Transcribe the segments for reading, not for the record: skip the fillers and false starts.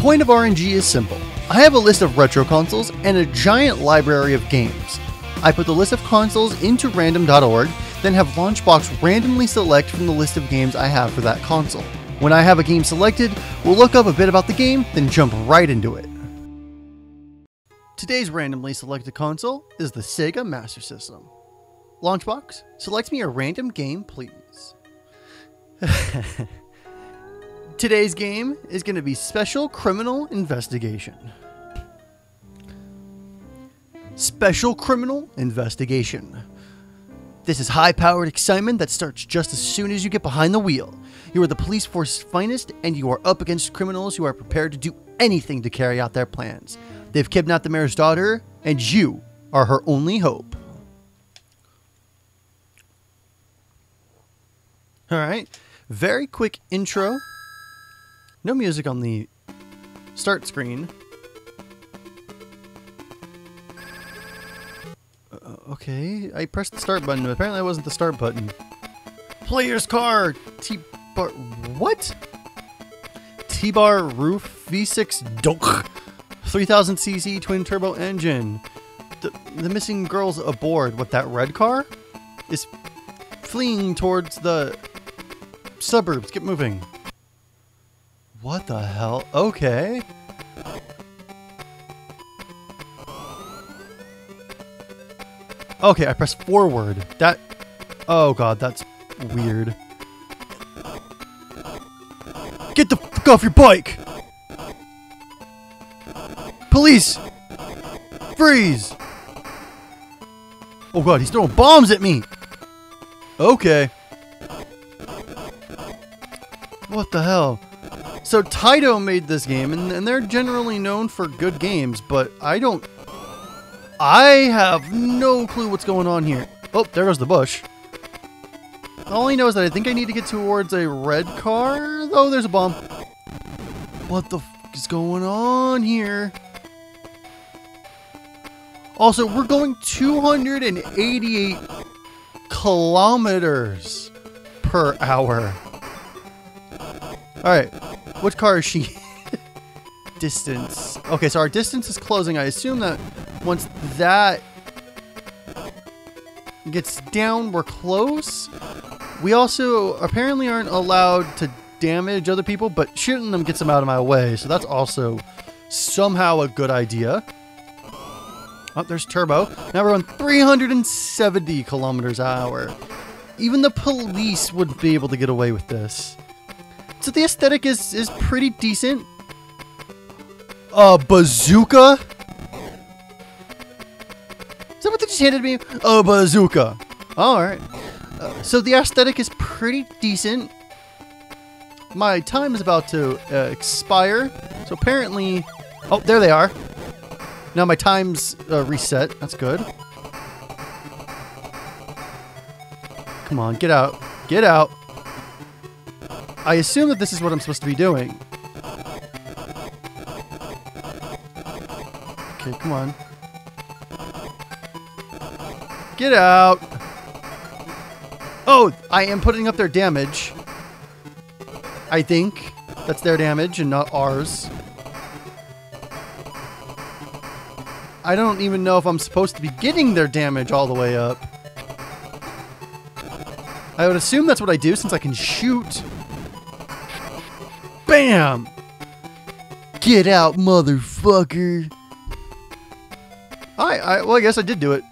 point of RNG is simple. I have a list of retro consoles and a giant library of games. I put the list of consoles into random.org, then have Launchbox randomly select from the list of games I have for that console. When I have a game selected, we'll look up a bit about the game, then jump right into it. Today's randomly selected console is the Sega Master System. Launchbox, select me a random game, please. Today's game is going to be Special Criminal Investigation. Special Criminal Investigation. This is high-powered excitement that starts just as soon as you get behind the wheel. You are the police force's finest, and you are up against criminals who are prepared to do anything to carry out their plans. They've kidnapped the mayor's daughter, and you are her only hope. Alright, very quick intro. No music on the start screen. Okay, I pressed the start button, but apparently that wasn't the start button. Player's car! T-bar... What? T-bar roof V6 donk. 3000cc twin turbo engine. The missing girl's aboard. What, that red car? Is fleeing towards the suburbs. Get moving. What the hell? Okay. Okay, I pressed forward. That... Oh god, that's weird. Get the fuck off your bike! Police! Freeze! Oh god, he's throwing bombs at me! Okay. What the hell? So Taito made this game, and they're generally known for good games, but I have no clue what's going on here. Oh, there goes the bush. All I know is that I think I need to get towards a red car. Oh, there's a bomb. What the f is going on here? Also, we're going 288 kilometers per hour. Alright, what car is she? Distance. Okay, so our distance is closing. I assume that once that gets down, we're close. We also apparently aren't allowed to damage other people, but shooting them gets them out of my way. So that's also somehow a good idea. Oh, there's turbo. Now we're on 370 kilometers an hour. Even the police wouldn't be able to get away with this. So the aesthetic is pretty decent. A bazooka? Is that what they just handed me? A bazooka. Alright. So the aesthetic is pretty decent. My time is about to expire. So apparently... Oh, there they are. Now my time's reset. That's good. Come on, get out. Get out. I assume that this is what I'm supposed to be doing. Okay, come on. Get out. Oh, I am putting up their damage. I think that's their damage and not ours. I don't even know if I'm supposed to be getting their damage all the way up. I would assume that's what I do since I can shoot. Bam! Get out, motherfucker. Well, I guess I did do it.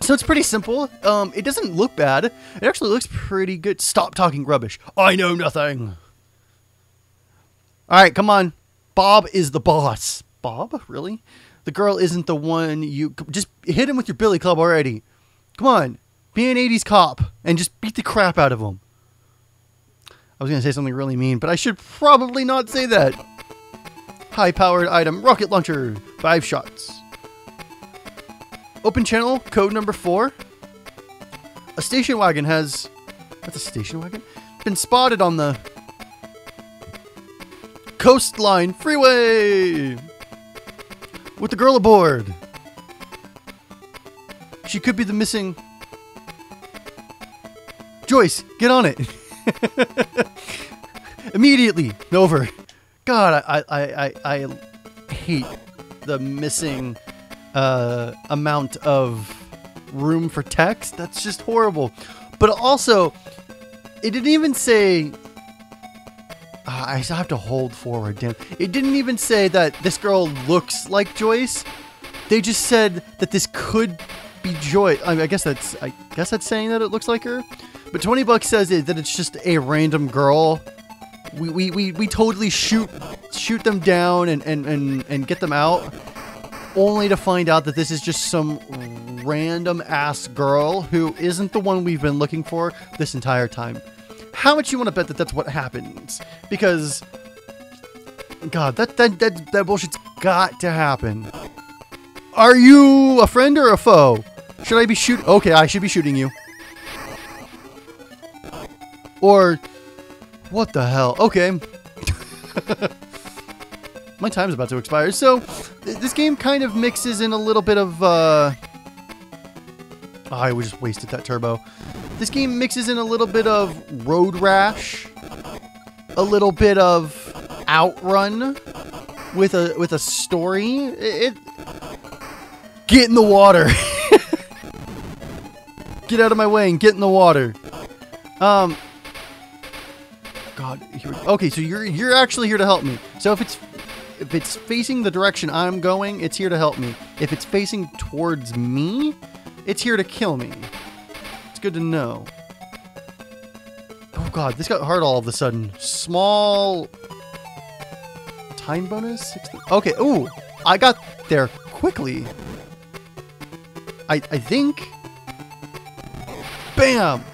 So it's pretty simple. It doesn't look bad. It actually looks pretty good. Stop talking rubbish. I know nothing. Alright, come on. Bob is the boss. Bob? Really? The girl isn't the one you... Just hit him with your billy club already. Come on. Be an 80s cop and just beat the crap out of him. I was going to say something really mean, but I should probably not say that. High-powered item. Rocket launcher. 5 shots. Open channel. Code number 4. A station wagon has... That's a station wagon? Been spotted on the... Coastline Freeway! With the girl aboard. She could be the missing... Joyce, get on it. Immediately. Over. God, I hate the missing amount of room for text. That's just horrible. But also, it didn't even say... I have to hold forward, damn. It didn't even say that this girl looks like Joyce. They just said that this could be Joyce. I guess that's saying that it looks like her. But $20 says that it's just a random girl. We totally shoot them down and get them out, only to find out that this is just some random ass girl who isn't the one we've been looking for this entire time. How much you want to bet that that's what happens? Because, God, that bullshit's got to happen. Are you a friend or a foe? Should I be shooting? Okay, I should be shooting you. Or, what the hell? Okay. My time's about to expire. So, this game kind of mixes in a little bit of, I just wasted that turbo. This game mixes in a little bit of Road Rash, a little bit of Outrun with a story. Get in the water. Get out of my way and get in the water. God, okay, so you're actually here to help me. So if it's facing the direction I'm going, it's here to help me. If it's facing towards me, it's here to kill me. Good to know. Oh god, this got hard all of a sudden. Small time bonus? 60. Okay, ooh, I got there quickly. I think. Bam!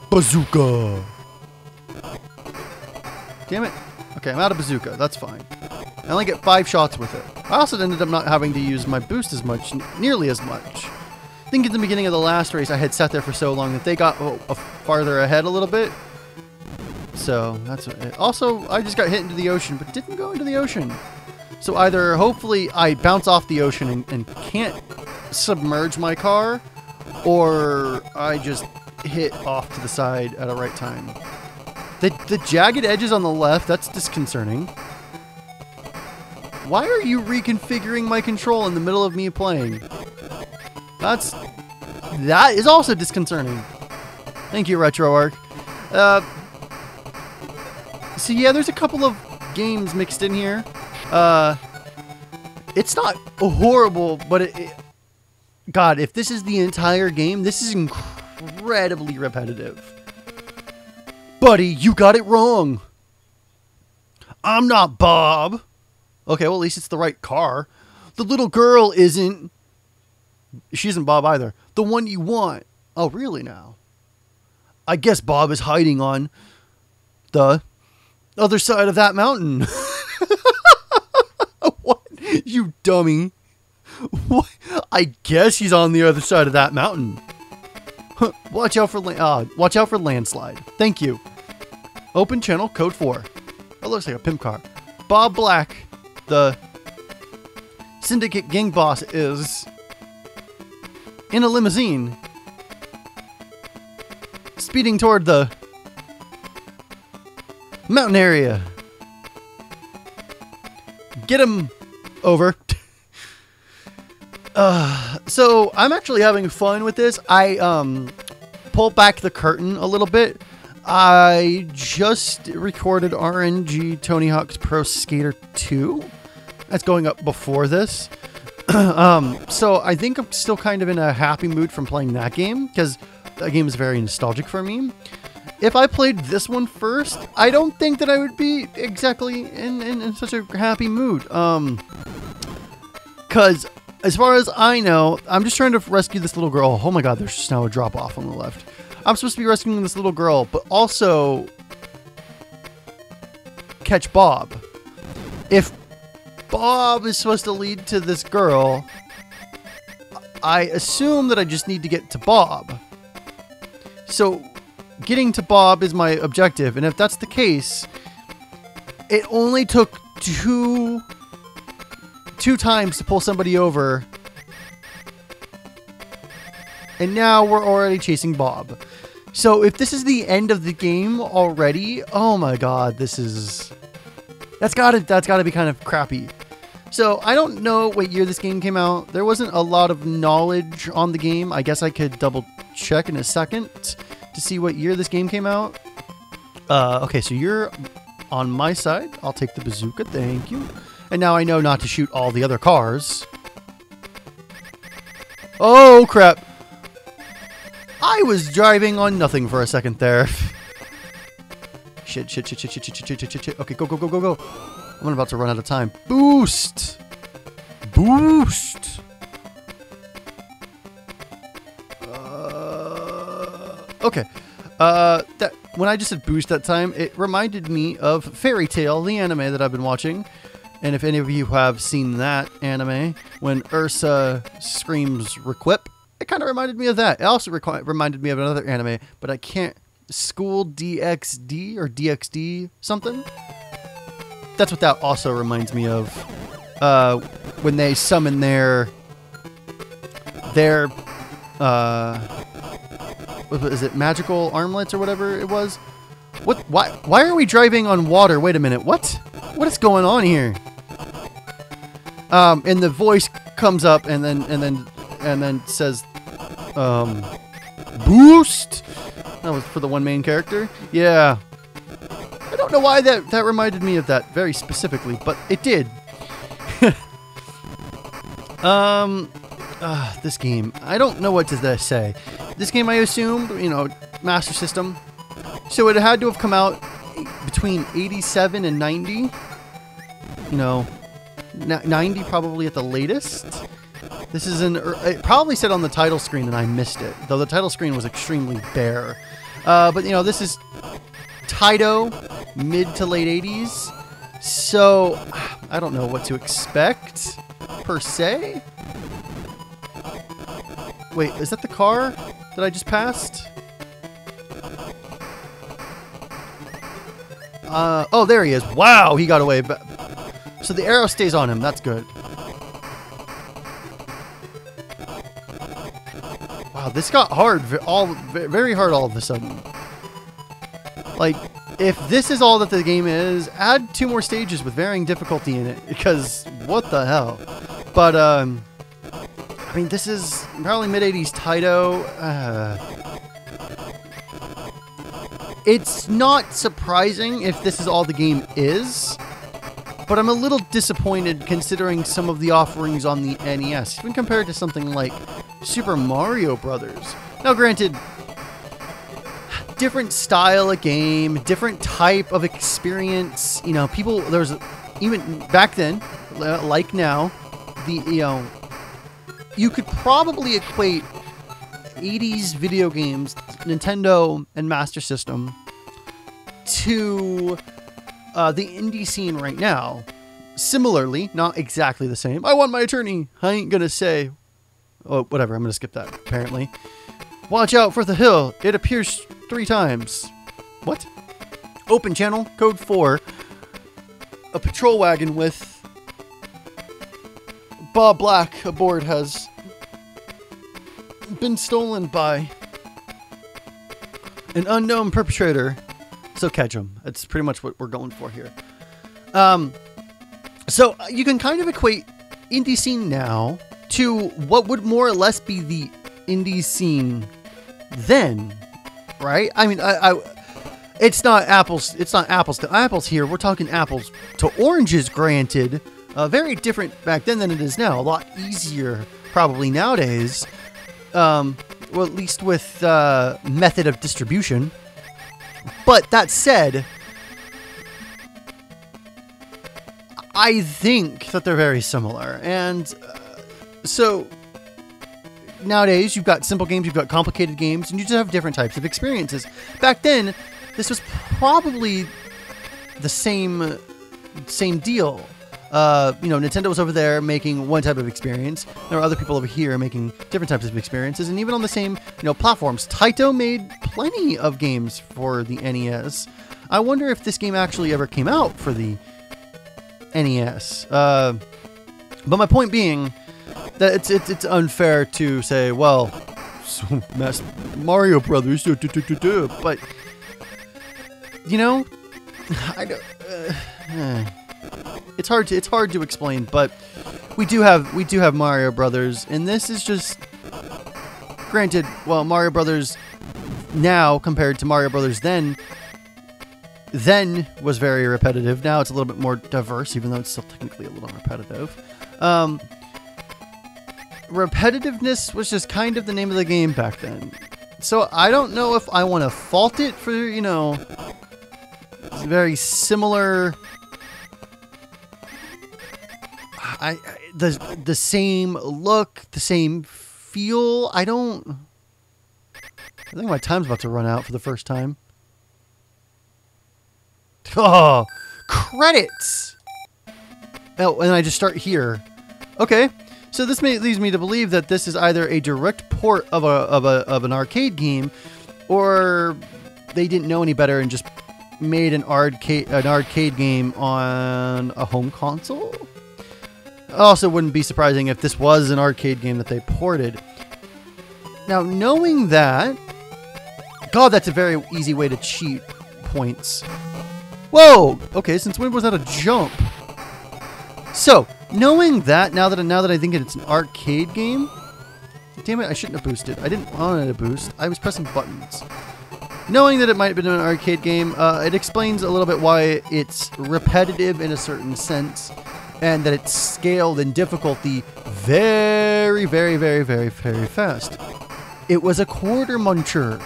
Bazooka! Damn it. Okay, I'm out of bazooka. That's fine. I only get 5 shots with it. I also ended up not having to use my boost as much, nearly as much. I think at the beginning of the last race, I had sat there for so long that they got farther ahead a little bit. So, that's it. Also, I just got hit into the ocean, but didn't go into the ocean. So either, hopefully, I bounce off the ocean and can't submerge my car, or I just hit off to the side at a right time. The jagged edges on the left, that's disconcerting. Why are you reconfiguring my control in the middle of me playing? That is also disconcerting. Thank you, RetroArch. So yeah, there's a couple of games mixed in here. It's not horrible, but God, if this is the entire game, this is incredibly repetitive. Buddy, you got it wrong. I'm not Bob. Okay, well, at least it's the right car. The little girl isn't... She isn't Bob either. The one you want. Oh, really now? I guess Bob is hiding on the other side of that mountain. What? You dummy. What? I guess he's on the other side of that mountain. Watch out for landslide. Thank you. Open channel code 4. That looks like a pimp car. Bob Black, the syndicate gang boss, is in a limousine speeding toward the mountain area. Get him over. So I'm actually having fun with this. I pulled back the curtain a little bit. I just recorded RNG Tony Hawk's Pro Skater 2. That's going up before this. So I think I'm still kind of in a happy mood from playing that game, because that game is very nostalgic for me. If I played this one first, I don't think that I would be exactly in such a happy mood. Because as far as I know, I'm just trying to rescue this little girl. Oh my god, there's just now a drop off on the left. I'm supposed to be rescuing this little girl, but also catch Bob. If Bob is supposed to lead to this girl, I assume that I just need to get to Bob. So getting to Bob is my objective, and if that's the case, it only took two times to pull somebody over, and now we're already chasing Bob. So if this is the end of the game already, oh my god, this is That's gotta be kind of crappy. So I don't know what year this game came out. There wasn't a lot of knowledge on the game. I guess I could double check in a second to see what year this game came out. Okay, so you're on my side. I'll take the bazooka, thank you. And now I know not to shoot all the other cars. Oh, crap. I was driving on nothing for a second there. Shit. Okay, go. I'm about to run out of time. Boost. Okay. That when I just said boost that time, it reminded me of Fairy Tail, the anime that I've been watching. And if any of you have seen that anime, when Ursa screams requip, it kind of reminded me of that. It also reminded me of another anime, but I can't. School DxD or DxD something? That's what that also reminds me of. When they summon their what is it, magical armlets or whatever it was? What? Why are we driving on water? Wait a minute. What is going on here? And the voice comes up and then says, boost. That was for the one main character. Yeah. I don't know why that reminded me of that very specifically, but it did. This game. I don't know what to say. This game, I assumed, Master System. So it had to have come out between 87 and 90. 90 probably at the latest. This is it probably said on the title screen and I missed it, though the title screen was extremely bare. But this is Taito, mid to late 80s. So I don't know what to expect per se. Wait, is that the car that I just passed? Oh, there he is. Wow, he got away. So the arrow stays on him. That's good. Wow, this got hard. Very hard all of a sudden. Like, if this is all that the game is, add 2 more stages with varying difficulty in it. Because, what the hell? But, I mean, this is probably mid-80s Taito. It's not surprising if this is all the game is, but I'm a little disappointed considering some of the offerings on the NES, even compared to something like Super Mario Brothers. Now, granted, different style of game, different type of experience. There's even back then, like now, you could probably equate 80s video games, Nintendo and Master System, to the indie scene right now. Similarly, not exactly the same. I want my attorney. I ain't gonna say. Oh, whatever. I'm gonna skip that, apparently. Watch out for the hill. It appears 3 times. What? Open channel, code 4. A patrol wagon with Bob Black aboard has been stolen by an unknown perpetrator. So catch him. That's pretty much what we're going for here. So you can kind of equate indie scene now to what would more or less be the indie scene then, right? I mean, it's not apples. It's not apples to apples here. We're talking apples to oranges. Granted, very different back then than it is now. A lot easier, probably nowadays. Well, at least with method of distribution. But that said, I think that they're very similar. And so nowadays, you've got simple games, you've got complicated games, and you just have different types of experiences. Back then, this was probably the same deal. Nintendo was over there making one type of experience. There were other people over here making different types of experiences. And even on the same, platforms, Taito made plenty of games for the NES. I wonder if this game actually ever came out for the NES. But my point being that it's unfair to say, well, Mario Brothers, but, I don't... It's hard to explain, but we do have Mario Brothers, and this is just, granted, well, Mario Brothers now compared to Mario Brothers then was very repetitive. Now it's a little bit more diverse, even though it's still technically a little repetitive. Repetitiveness was just kind of the name of the game back then. So I don't know if I want to fault it for, you know, very similar, the same look, the same feel. I think my time's about to run out for the first time. Oh, credits! Oh, and I just start here. Okay, so this leads me to believe that this is either a direct port of an arcade game, or they didn't know any better and just made an arcade game on a home console. Also, wouldn't be surprising if this was an arcade game that they ported. Now, knowing that, God, that's a very easy way to cheat points. Whoa! Okay, since when was that a jump? So, knowing that, now that I think it's an arcade game, damn it, I shouldn't have boosted. I didn't want it to boost. I was pressing buttons. Knowing that it might have been an arcade game, it explains a little bit why it's repetitive in a certain sense, and that it's scaled in difficulty very, very, very, very, very fast. It was a quarter muncher.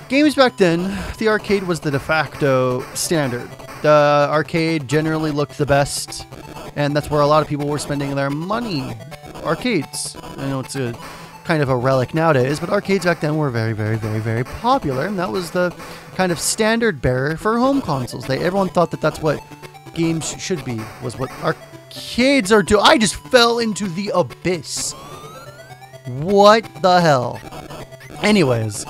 Games back then, the arcade was the de facto standard. The arcade generally looked the best, and that's where a lot of people were spending their money. Arcades. I know it's a kind of a relic nowadays, but arcades back then were very, very, very, very popular, and that was the kind of standard bearer for home consoles. Everyone thought that that's what games should be, was what arcades are doing. I just fell into the abyss. What the hell? Anyways,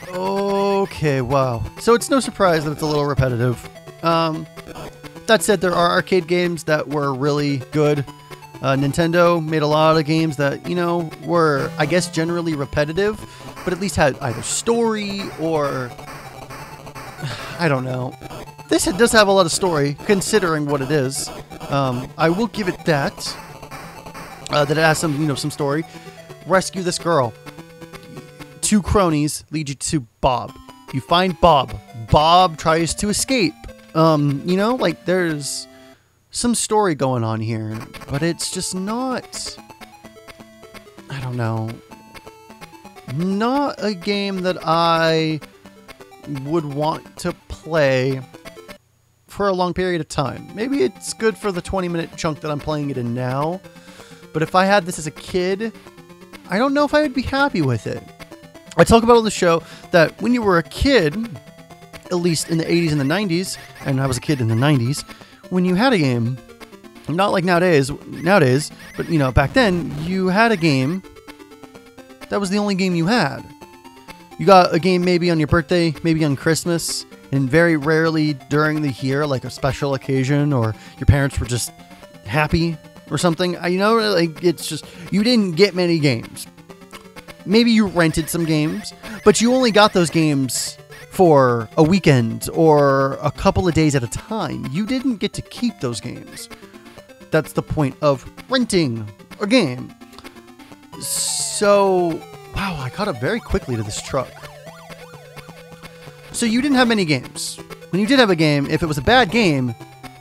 okay, wow. So it's no surprise that it's a little repetitive. That said, there are arcade games that were really good. Nintendo made a lot of games that, you know, were, I guess, generally repetitive, but at least had either story or, I don't know. This does have a lot of story, considering what it is. I will give it that. That it has some, you know, some story. Rescue this girl. 2 cronies lead you to Bob. You find Bob. Bob tries to escape. You know, like, there's some story going on here, but it's just not, I don't know, not a game that I would want to play for a long period of time. Maybe it's good for the 20-minute chunk that I'm playing it in now, but if I had this as a kid, I don't know if I would be happy with it. I talk about on the show that when you were a kid, at least in the 80s and the 90s, and I was a kid in the 90s, when you had a game, not like nowadays, but, you know, back then, you had a game, that was the only game you had. You got a game maybe on your birthday, maybe on Christmas, and very rarely during the year, like a special occasion, or your parents were just happy or something. You know, like, it's just, you didn't get many games. Maybe you rented some games, but you only got those games for a weekend or a couple of days at a time. You didn't get to keep those games. That's the point of renting a game. So, wow, I caught up very quickly to this truck. So you didn't have many games. When you did have a game, if it was a bad game,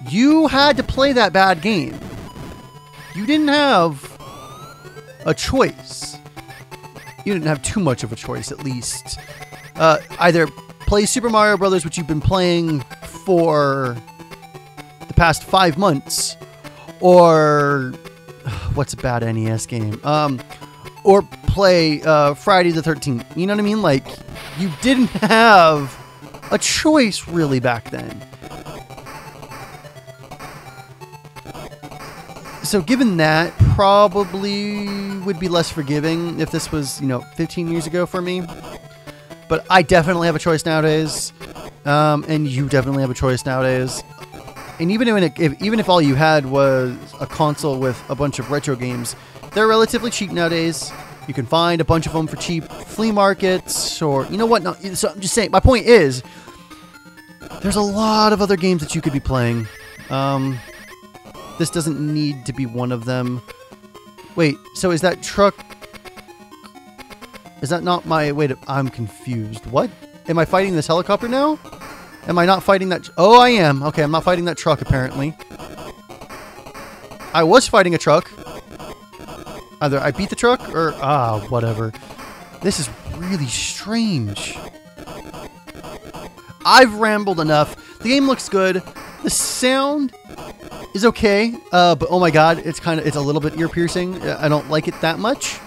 you had to play that bad game. You didn't have a choice. You didn't have too much of a choice, at least. Either play Super Mario Brothers, which you've been playing for the past 5 months, or what's a bad NES game? Or play Friday the 13th. You know what I mean? Like, you didn't have a choice really back then. So given that, probably would be less forgiving if this was, you know, 15 years ago for me. But I definitely have a choice nowadays, and you definitely have a choice nowadays. And even if all you had was a console with a bunch of retro games, they're relatively cheap nowadays. You can find a bunch of them for cheap flea markets, or, you know what? No, so I'm just saying, my point is, There's a lot of other games that you could be playing. This doesn't need to be one of them. Wait, so is that truck... Is that not my... Wait, I'm confused. What? Am I fighting this helicopter now? Am I not fighting that... Oh, I am. Okay, I'm not fighting that truck, apparently. I was fighting a truck. Either I beat the truck or... whatever. This is really strange. I've rambled enough. The game looks good. The sound is okay. But oh my god, it's a little bit ear-piercing. I don't like it that much.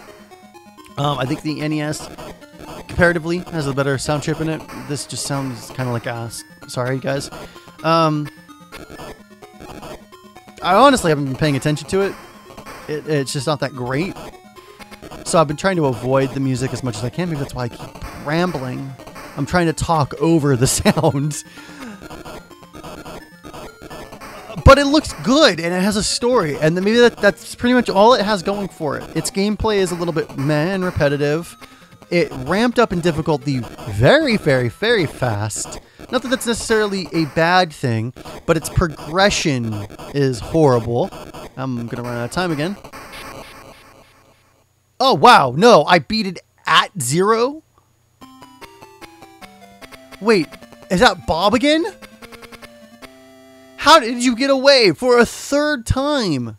I think the NES comparatively has a better sound chip in it. This just sounds kind of like ass. Sorry, guys. I honestly haven't been paying attention to it. It's just not that great. So I've been trying to avoid the music as much as I can. Maybe that's why I keep rambling. I'm trying to talk over the sounds. But it looks good, and it has a story, and maybe that's pretty much all it has going for it. Its gameplay is a little bit meh and repetitive. It ramped up in difficulty very, very, very fast. Not that that's necessarily a bad thing, but its progression is horrible. I'm gonna run out of time again. Oh, wow, no, I beat it at 0? Wait, is that Bob again? How did you get away for a third time?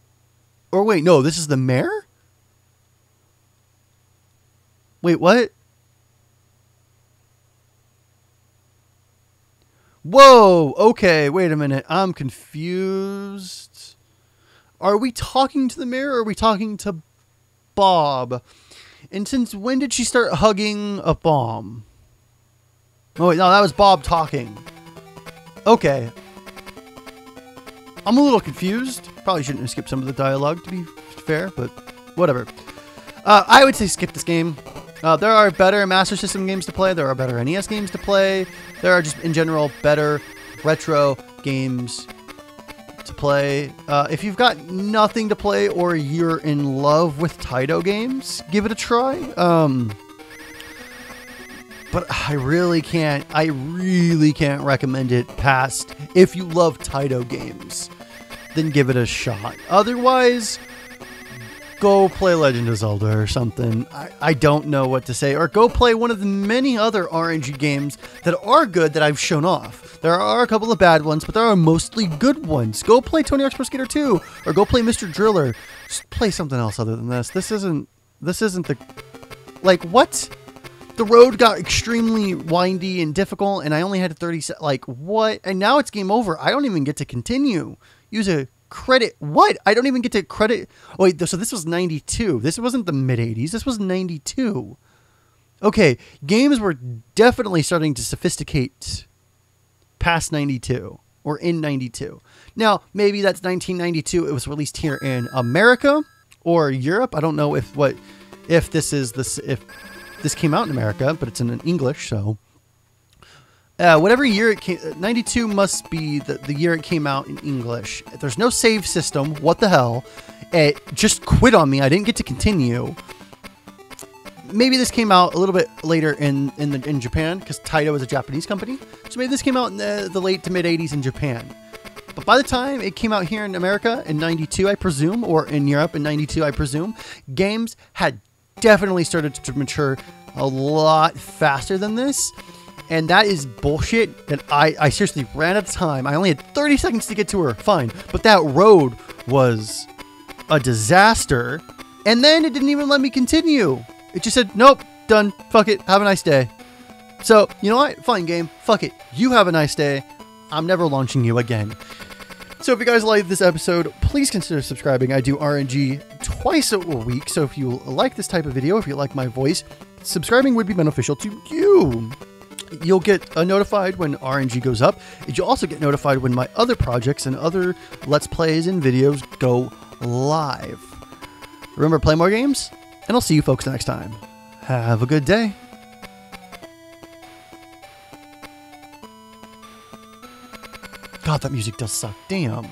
Or wait, no, this is the mayor? Wait, what? Whoa, okay, wait a minute. I'm confused. Are we talking to the mayor or are we talking to Bob? And since when did she start hugging a bomb? Oh, wait, no, that was Bob talking. Okay. I'm a little confused. Probably shouldn't have skipped some of the dialogue, to be fair, but whatever. I would say skip this game. There are better Master System games to play. There are better NES games to play. There are just, in general, better retro games to play. If you've got nothing to play or you're in love with Taito games, give it a try. But I really can't recommend it past if you love Taito games. Then give it a shot. Otherwise, go play Legend of Zelda or something. I don't know what to say. Or go play one of the many other RNG games that are good that I've shown off. There are a couple of bad ones, but there are mostly good ones. Go play Tony Hawk's Pro Skater 2, or go play Mr. Driller. Just play something else other than this. This isn't the... Like, what? The road got extremely windy and difficult, and I only had 30 seconds. Like, what? And now it's game over. I don't even get to continue. Use a credit. What? I don't even get to credit. Oh, wait, so this was 92. This wasn't the mid-80s. This was 92. Okay, games were definitely starting to sophisticate past 92, or in 92. Now, maybe that's 1992. It was released here in America or Europe. I don't know if this came out in America, but it's in English, so... whatever year it came... 92 must be the year it came out in English. There's no save system. What the hell? It just quit on me. I didn't get to continue. Maybe this came out a little bit later in Japan, because Taito is a Japanese company. So maybe this came out in the late to mid-80s in Japan. But by the time it came out here in America in 92, I presume, or in Europe in 92, I presume, games had definitely started to mature a lot faster than this, and that is bullshit. And I seriously ran out of time. I only had 30 seconds to get to her, fine, but that road was a disaster, and then it didn't even let me continue. It just said, nope, done, fuck it, have a nice day. So, you know what, fine game, fuck it, you have a nice day, I'm never launching you again. So if you guys like this episode, please consider subscribing. I do RNG twice a week, so if you like this type of video, if you like my voice, subscribing would be beneficial to you. You'll get notified when RNG goes up, and you'll also get notified when my other projects and other Let's Plays and videos go live. Remember, play more games, and I'll see you folks next time. Have a good day. God, that music does suck. Damn.